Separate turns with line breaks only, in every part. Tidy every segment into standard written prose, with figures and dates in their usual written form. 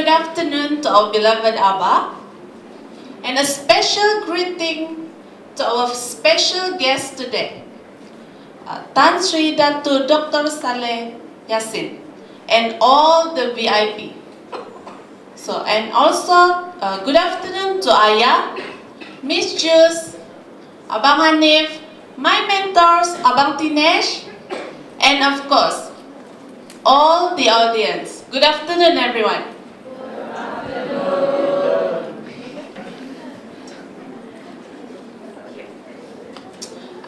good afternoon to our beloved Abba, and a special greeting to our special guest today, Tan Sri Datu Dr. Saleh Yasin, and all the VIP. So, and also, good afternoon to Ayah, Miss Jus, Abang Hanif, my mentors, Abang Tinesh, and of course, all the audience. Good afternoon, everyone.
Good afternoon.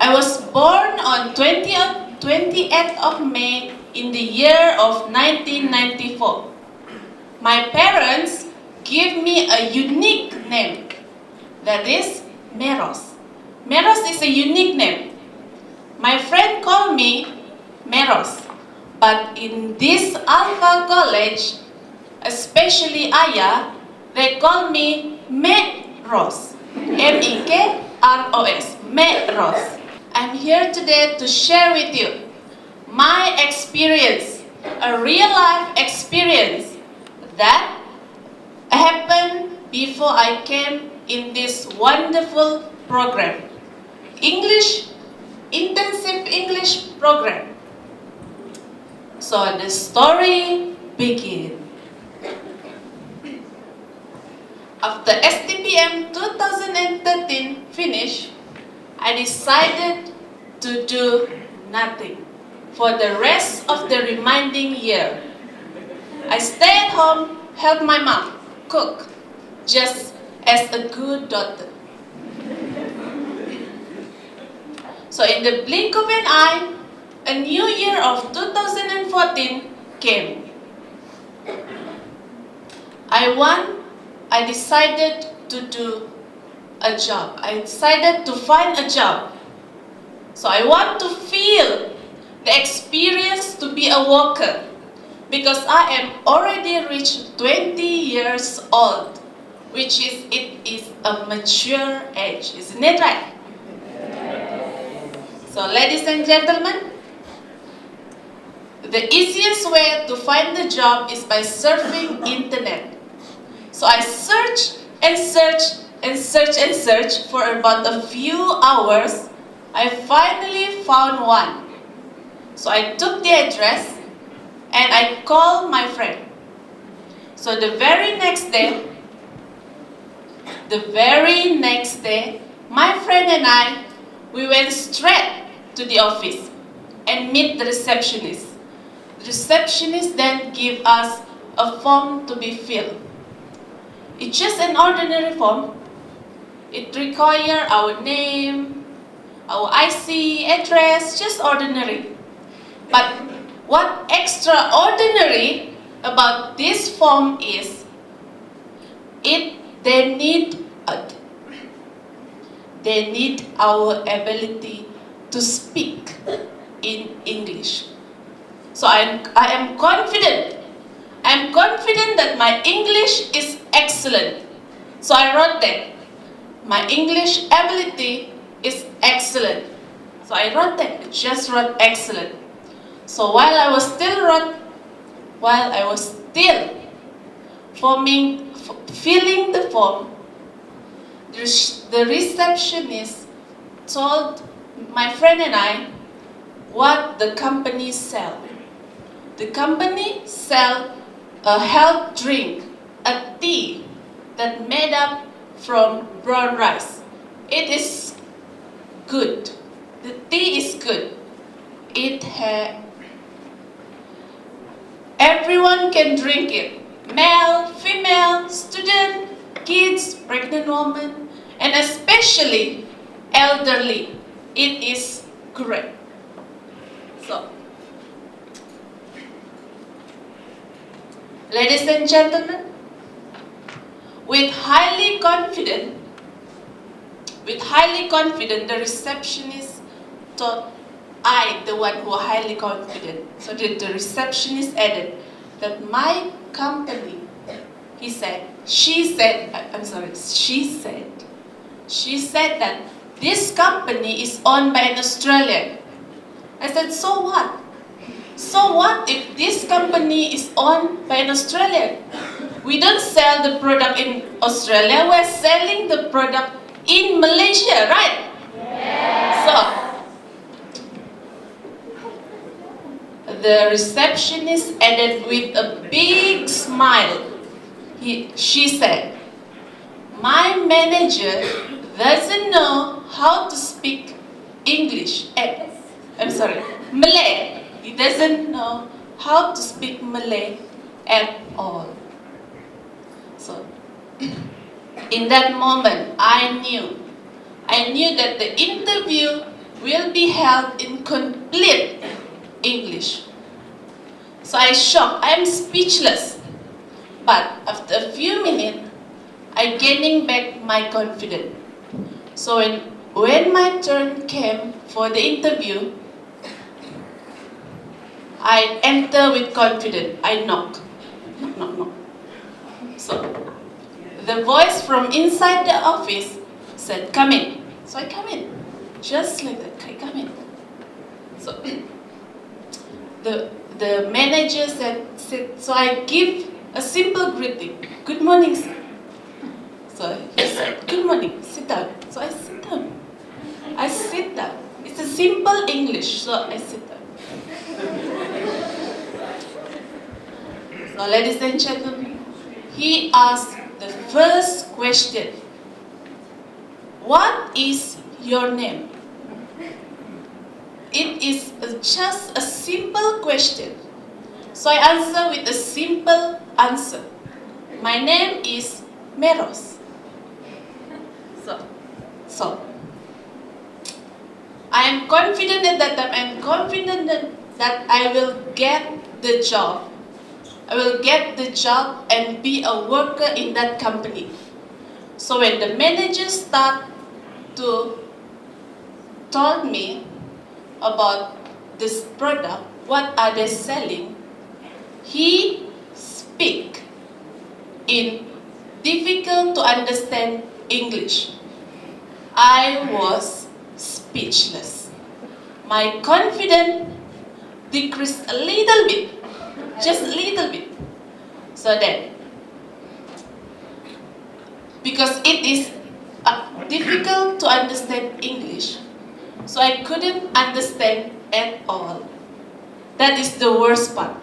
I was born on 28th of May in the year of 1994. My parents gave me a unique name, that is Meros. Meros is a unique name. My friend called me Meros, but in this Alpha College, especially Ayah, they call me Meros, M-E-K-R-O-S, Meros. I'm here today to share with you my experience, a real life experience that happened before I came in this wonderful program, intensive English program. So the story begins. After STPM 2013 finished, I decided to do nothing for the rest of the remaining year. I stayed at home, helped my mom cook, just as a good daughter. So in the blink of an eye, a new year of 2014 came. I decided to do a job. I decided to find a job. So I want to feel the experience to be a worker, because I am already reached 20 years old, which is, it is a mature age, isn't it right? So ladies and gentlemen, the easiest way to find the job is by surfing internet. So I searched and searched and searched and searched for about a few hours. I finally found one. So I took the address and I called my friend. So the very next day, my friend and I, we went straight to the office and meet the receptionist. The receptionist then gave us a form to be filled. It's just an ordinary form. It requires our name, our IC, address, just ordinary. But what extraordinary about this form is, they need our ability to speak in English. So I am confident. I am confident that my English is excellent. So I wrote that my English ability is excellent. So I wrote that. I just wrote excellent. So while I was still filling the form, the receptionist told my friend and I what the company sell. The company sell a health drink, a tea that made up from brown rice. It is good. The tea is good. Everyone can drink it. Male, female, student, kids, pregnant woman, and especially elderly. It is great. So, ladies and gentlemen, with highly confident, the receptionist thought I, the one who was highly confident. So the receptionist added that my company, she said that this company is owned by an Australian. I said, so what? So what if this company is owned by an Australian? we don't sell the product in Australia, we're selling the product in Malaysia, right? So, the receptionist added with a big smile. She said, "My manager doesn't know how to speak English. Malay. He doesn't know how to speak Malay at all." So, in that moment, I knew that the interview will be held in complete English. So I shocked, I am speechless. But after a few minutes, I gaining back my confidence. So when my turn came for the interview, I enter with confidence. I knock. Knock. So the voice from inside the office said, "Come in." So I come in. Just like that, I come in. So the manager said, so I give a simple greeting. "Good morning, sir." So he said, "Good morning, sit down." So I sit down. It's a simple English, so I sit down. So ladies and gentlemen, he asked the first question. "What is your name?" It is just a simple question. So I answer with a simple answer. "My name is Meros." So I am confident at that time. I am confident that I will get the job. I will get the job and be a worker in that company. So when the manager start to told me about this product, what are they selling, he speak in difficult to understand English. I was speechless. My confidence decreased a little bit, just a little bit. So then, because it is difficult to understand English, so I couldn't understand at all. That is the worst part.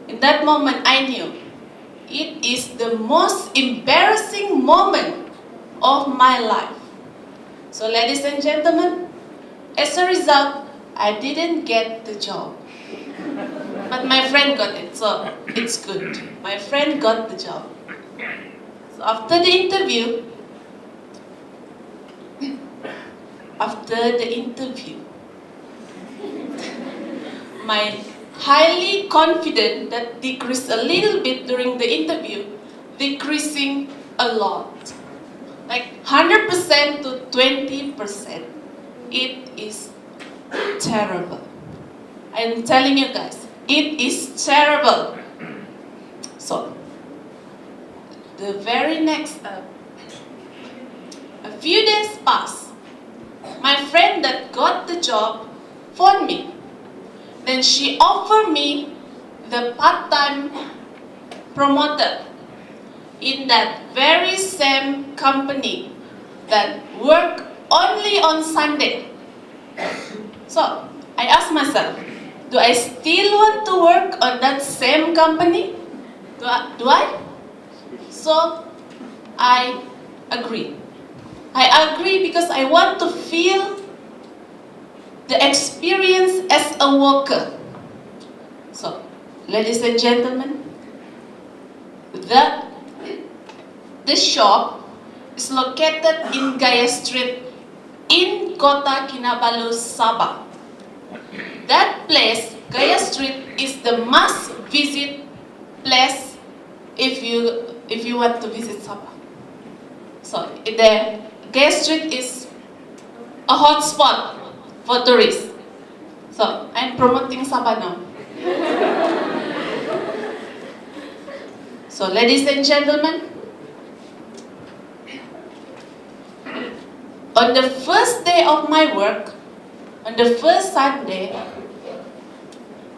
In that moment, I knew it is the most embarrassing moment of my life. So ladies and gentlemen, as a result, I didn't get the job. But my friend got it, so it's good. My friend got the job. So after the interview, my highly confident that decreased a little bit during the interview, decreasing a lot. Like 100% to 20%. It is terrible. I'm telling you guys, it is terrible. So, the very next, a few days passed. My friend that got the job phoned me. Then she offered me the part-time promoter in that very same company that work only on Sunday. So I asked myself, do I still want to work on that same company? Do I? So I agree. I agree because I want to feel the experience as a worker. So, ladies and gentlemen, the shop is located in Gaya Street in Kota Kinabalu, Sabah. That place, Gaya Street, is the must-visit place if you want to visit Sabah. So, the Gaya Street is a hot spot for tourists. So, I'm promoting Sabah now. So, ladies and gentlemen, on the first day of my work, on the first Sunday,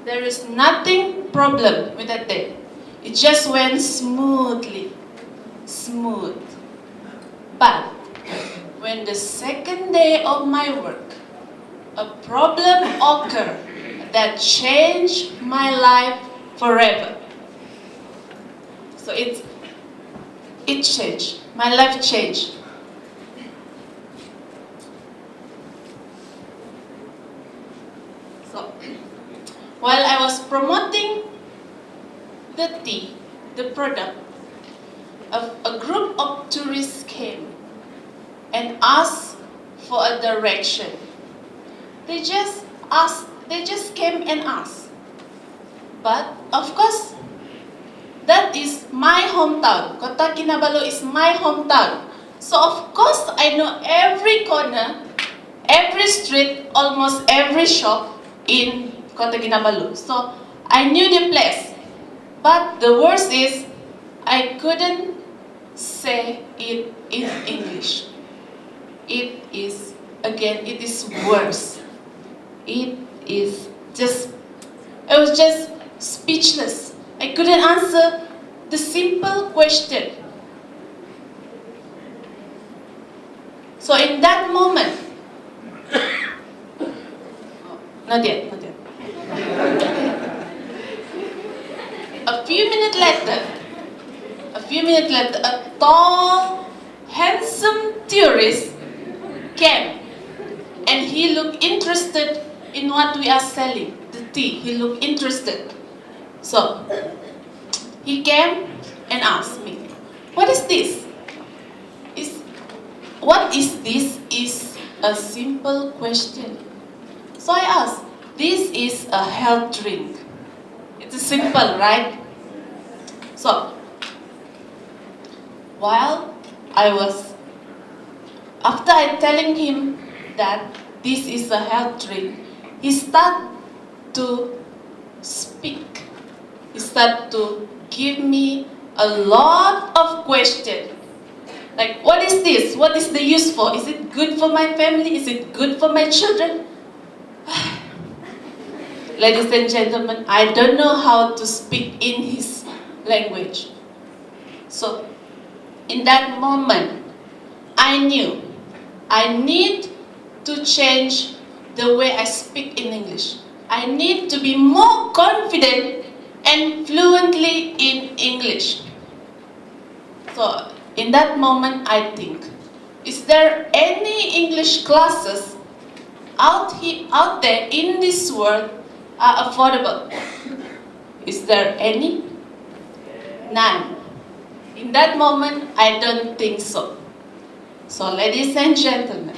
there is nothing problem with that day. It just went smoothly, smooth. But when the second day of my work, a problem occurred that changed my life forever. So it changed. My life changed. So while I was promoting the tea, the product, a group of tourists came and asked for a direction. They just came and asked. But of course, that is my hometown. Kota Kinabalu is my hometown. So of course, I know every corner, every street, almost every shop in Kota Kinabalu. So I knew the place. But the worst is, I couldn't say it in English. It is worse. I was just speechless. I couldn't answer the simple question. So in that moment, not yet. A few minutes later, a tall, handsome tourist came, and he looked interested in what we are selling, the tea. He looked interested. So he came and asked me, "What is this?" What is this is a simple question. So I asked, "This is a health drink." It's simple, right? So after I telling him that this is a health drink, he started to speak. He started to give me a lot of questions. Like, what is this? What is the use for? Is it good for my family? Is it good for my children? Ladies and gentlemen, I don't know how to speak in his language. So, in that moment, I knew I need to change the way I speak in English. I need to be more confident and fluently in English. So, in that moment, I think, is there any English classes out there in this world are affordable? Is there any? None. In that moment, I don't think so. So, ladies and gentlemen,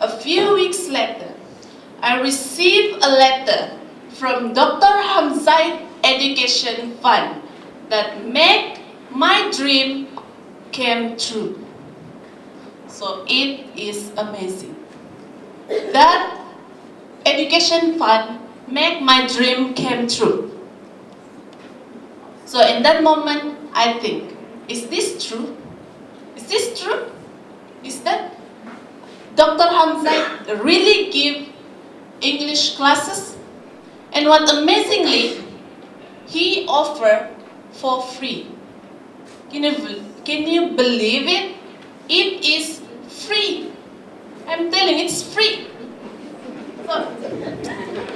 a few weeks later, I received a letter from Dr. Hamzah's Education Fund that made my dream came true. So it is amazing. That education fund made my dream came true. So in that moment, I think, is this true? Is this true? Is that Dr. Hamzah really give English classes? And what amazingly, he offered for free. Can you believe it? It is free. I'm telling you, it's free. So,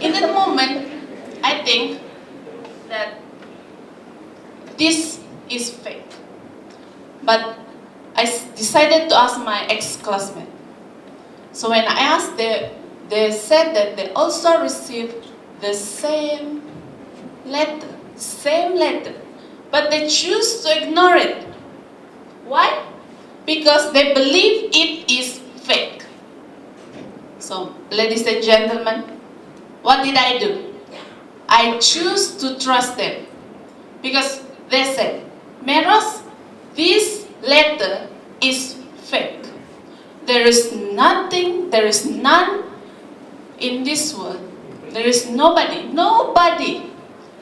in that moment, I think that this is fake. But I decided to ask my ex-classmate. So when I asked, they said that they also received the same letter, but they choose to ignore it. Why? Because they believe it is fake. So, ladies and gentlemen, what did I do? I choose to trust them. Because they said, "Meros, this letter is fake. There is none in this world. There is nobody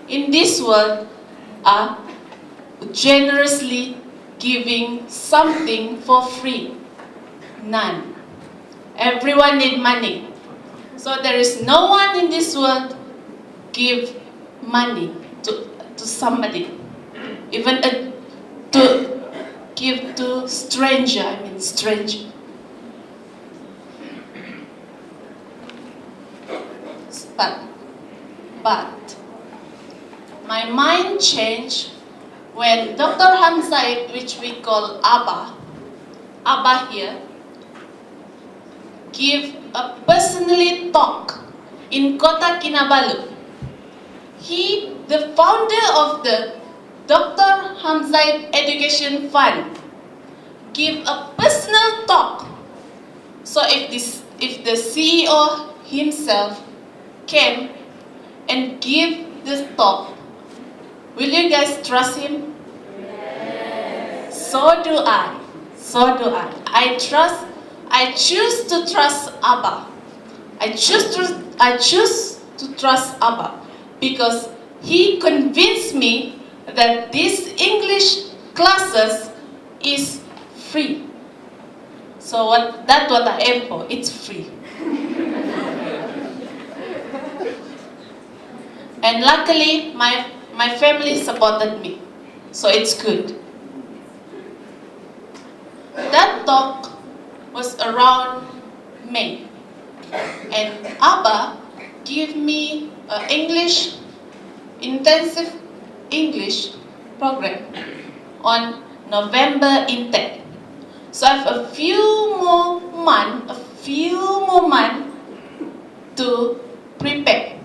in this world are generously giving something for free. None. Everyone need money. So there is no one in this world give money to somebody, even to give to stranger. But my mind changed when Dr. Hamzaid, which we call Abba here, give a personally talk in Kota Kinabalu. He, the founder of the Dr. Hamzaid Education Fund, give a personal talk. So if the CEO himself came and give this talk, will you guys trust him?
Yes.
So do I. I choose to trust Abba. I choose to trust Abba because he convinced me that these English classes is free. So that's what I aim for. It's free. And luckily, my family supported me, so it's good. That talk was around May, and Abba gave me an intensive English program on November intake. So I have a few more months to prepare.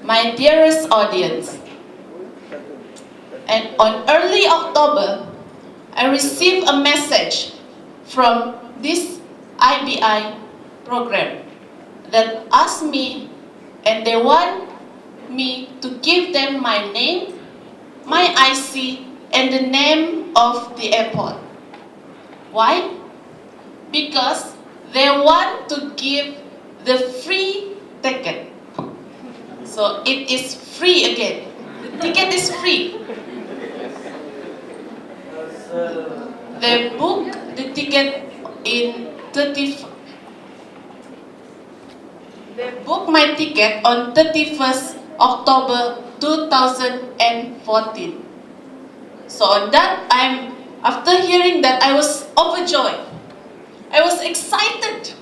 My dearest audience, and on early October, I received a message from this IBI program that asked me, and they want me to give them my name, my IC, and the name of the airport. Why? Because they want to give the free ticket. So it is free again. The ticket is free. They book the ticket in They book my ticket on 31st October 2014. So on that, after hearing that, I was overjoyed. I was excited.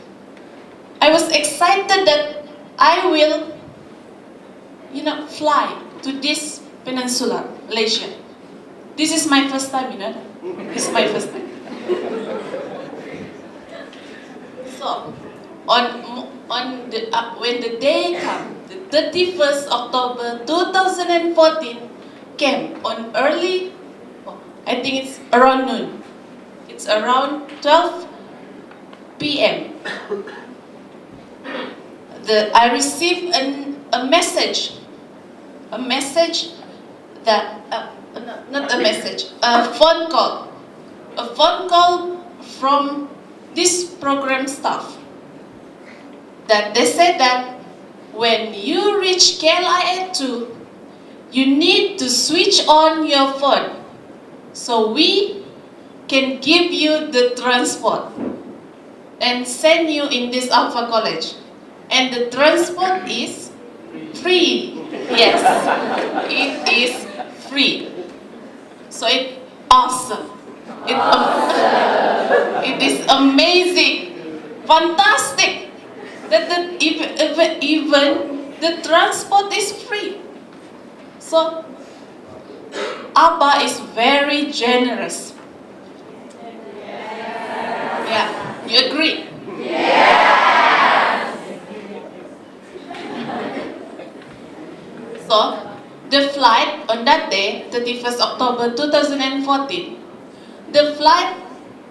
That I will, fly to this peninsula, Malaysia. This is my first time, This is my first time. So, when the day came, the 31st October 2014 came on early, I think it's around noon. It's around 12 p.m. I received a message that, not a message, a phone call from this program staff, that they said that when you reach KLIA 2, you need to switch on your phone so we can give you the transport and send you in this Alpha College. And the transport is free. Yes, it is free. So it's awesome. It is amazing, fantastic that even the transport is free. So Abba is very generous. Yeah, you agree? So, the flight on that day, 31st October 2014, the flight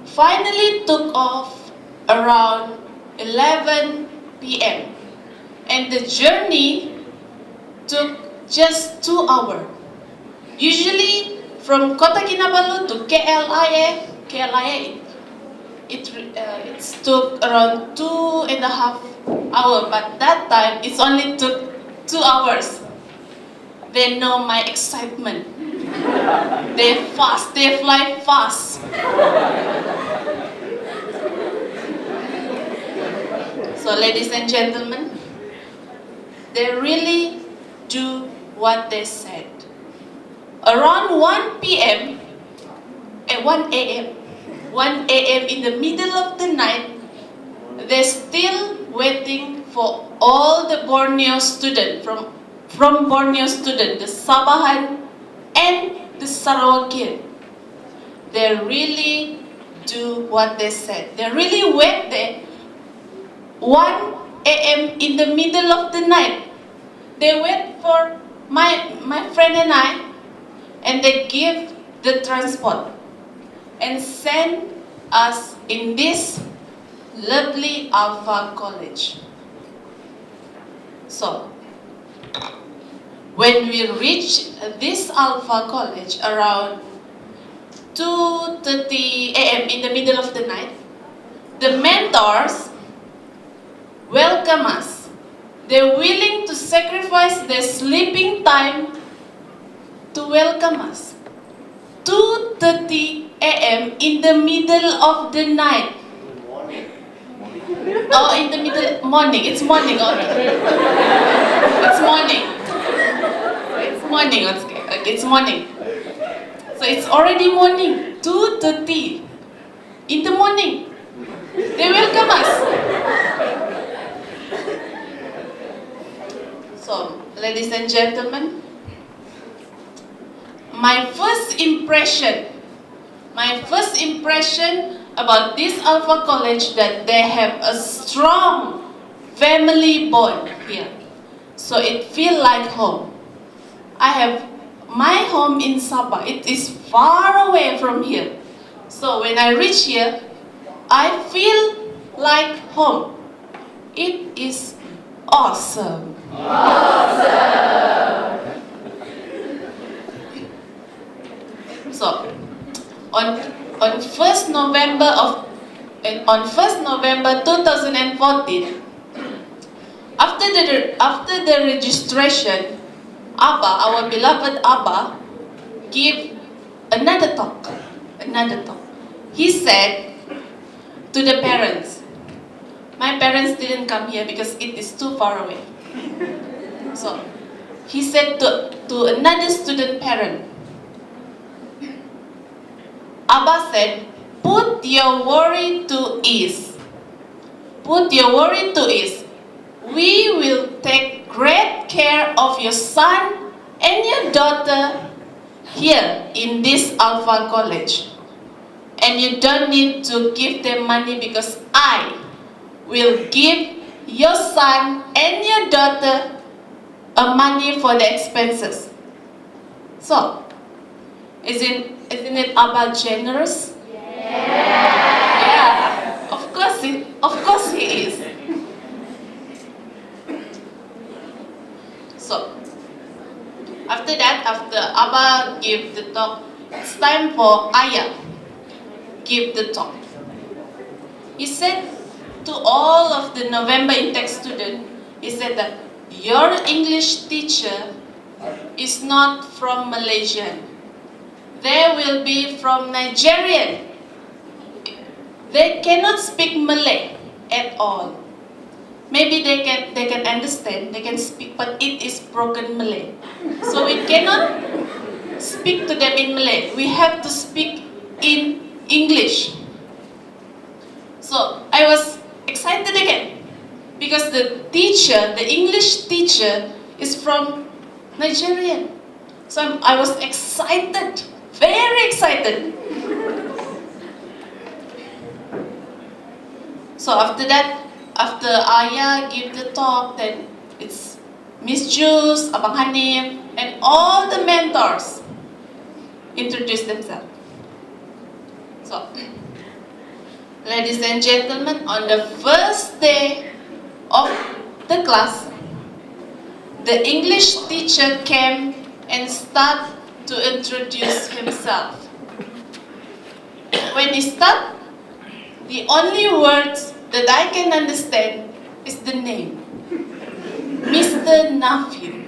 finally took off around 11 p.m. And the journey took just 2 hours. Usually, from Kota Kinabalu to KLIA, it took around 2.5 hours, but that time it only took 2 hours. They know my excitement. They fly fast. So ladies and gentlemen, they really do what they said. Around 1 p.m., at 1 a.m., 1 a.m. in the middle of the night, they're still waiting for all the Borneo students, from Borneo student, the Sabahan and the Sarawakian. They really do what they said. They really wait there 1 a.m. in the middle of the night. They wait for my friend and I, and they give the transport and send us in this lovely Alpha College. So, when we reach this Alpha College around 2:30 a.m. in the middle of the night, the mentors welcome us. They're willing to sacrifice their sleeping time to welcome us. 2:30 a.m. in the middle of the night. Oh, in the middle, morning. It's morning, okay. It's morning. It's morning, okay. It's morning. So it's already morning, 2:30 in the morning. They welcome us. So, ladies and gentlemen, my first impression about this Alpha College, that they have a strong family bond here. So it feels like home. I have my home in Sabah. It is far away from here. So when I reach here, I feel like home. It is awesome. So, on 1st November 2014, after the registration, Abba, our beloved Abba, gave another talk. He said to the parents, my parents didn't come here because it is too far away. So, he said to another student parent, Abba said, put your worry to ease. Put your worry to ease. We will take great care of your son and your daughter here in this Alpha College. And you don't need to give them money because I will give your son and your daughter money for the expenses. So, isn't it Abba generous? Yeah. Of course he is. So, after Abba gave the talk, it's time for Ayah give the talk. He said to all of the November intake students, he said that your English teacher is not from Malaysian. They will be from Nigerian. They cannot speak Malay at all. Maybe they can understand, they can speak, but it is broken Malay. So we cannot speak to them in Malay. We have to speak in English. So I was excited again because the English teacher is from Nigerian. So I was excited. Very excited. So after Ayah gave the talk, then it's Miss Jules, Abang Hanif, and all the mentors introduce themselves. So, ladies and gentlemen, on the first day of the class, the English teacher came and started to introduce himself. When he started, the only words that I can understand is the name, Mr. Nafi.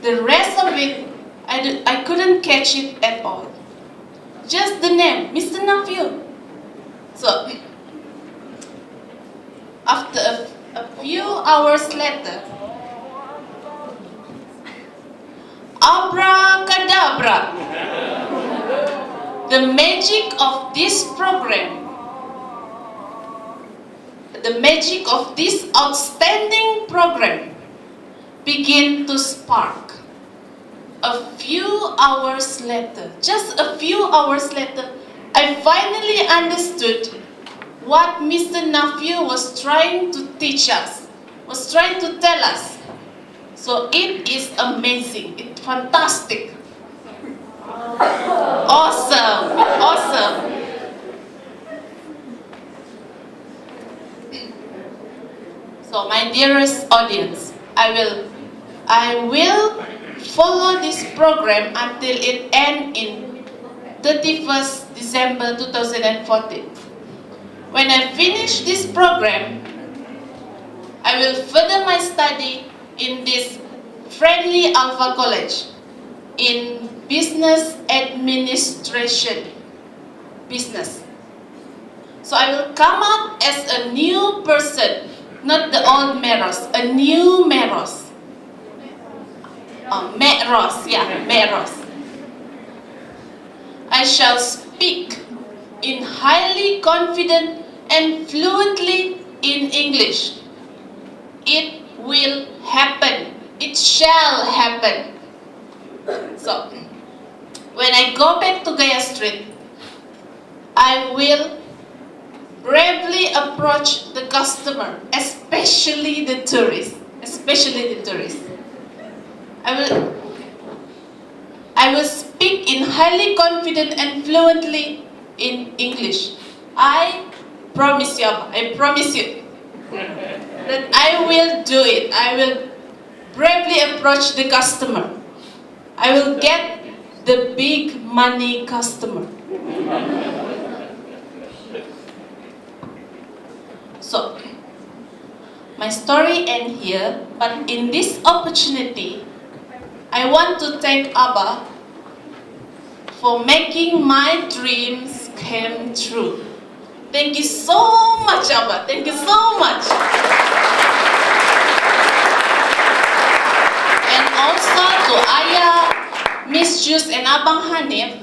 The rest of it, I couldn't catch it at all. Just the name, Mr. Nafi. So, after a few hours later, Abracadabra. The magic of this program, the magic of this outstanding program began to spark. A few hours later, just a few hours later, I finally understood what Mr. Nephew was trying to teach us, was trying to tell us. So it is amazing, it's fantastic. Awesome, awesome. So my dearest audience, I will follow this program until it ends in 31st December 2014. When I finish this program, I will further my study in this friendly Alpha College in business administration, business. So I will come out as a new person, not the old Meros, a new Meros. Meros, yeah, Meros. I shall speak in highly confident and fluently in English. It will happen. It shall happen. So, when I go back to Gaya Street, I will bravely approach the customer, especially the tourists. I will speak in highly confident and fluently in English. I promise you that I will do it. I will bravely approach the customer. I will get the big money customer. So, my story ends here, but in this opportunity, I want to thank Abba for making my dreams come true. Thank you so much, Abba. Thank you so much. And also to Ayah, Miss Jus, and Abang Hanif,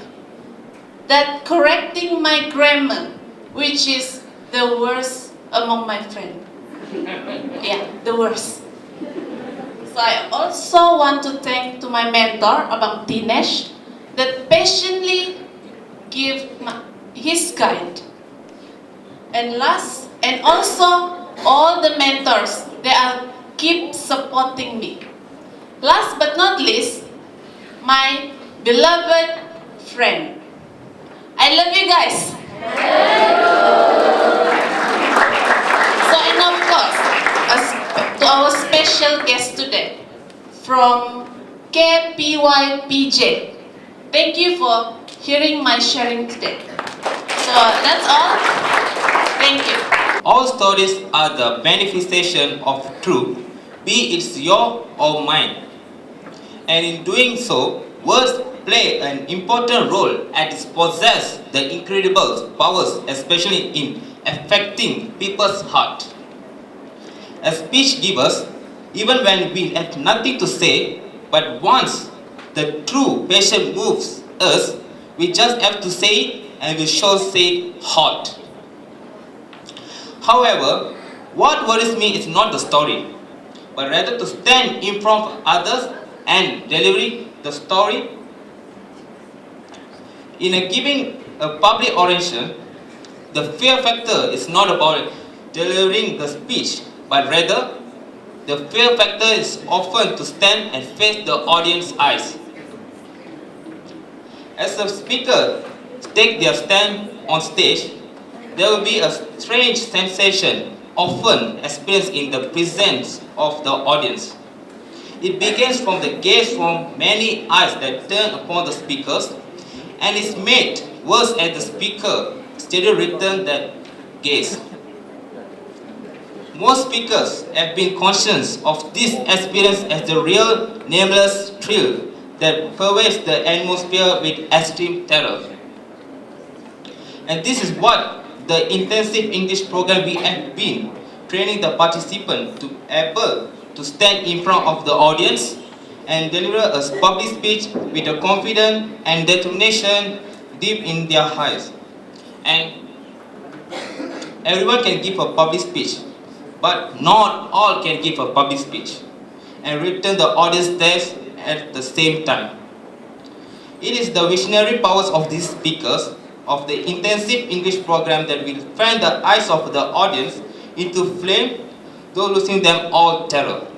that correcting my grammar, which is the worst among my friends. Yeah, the worst. So I also want to thank to my mentor, Abang Dinesh, that patiently give his guide. And also all the mentors, they are keep supporting me. Last but not least, my beloved friend. I love you guys. So, and of course, to our special guest today from KPYPJ. Thank you for hearing my sharing today. So that's all. Thank you.
All stories are the manifestation of truth, be it your or mine. And in doing so, words play an important role as it possess the incredible powers, especially in affecting people's heart. As speech givers, even when we have nothing to say, but once the true passion moves us, we just have to say it, and we shall say hot. However, what worries me is not the story, but rather to stand in front of others and delivering the story. In giving a public oration, the fear factor is not about delivering the speech, but rather the fear factor is often to stand and face the audience's eyes. As the speaker take their stand on stage, there will be a strange sensation often experienced in the presence of the audience. It begins from the gaze from many eyes that turn upon the speakers, and is made worse as the speaker steadily returns that gaze. Most speakers have been conscious of this experience as the real nameless thrill that pervades the atmosphere with extreme terror. And this is what the intensive English program we have been training the participants to able to stand in front of the audience and deliver a public speech with a confidence and determination deep in their hearts. And everyone can give a public speech, but not all can give a public speech and return the audience test at the same time. It is the visionary powers of these speakers of the intensive English program that will fan the eyes of the audience into flame, though losing them all terror.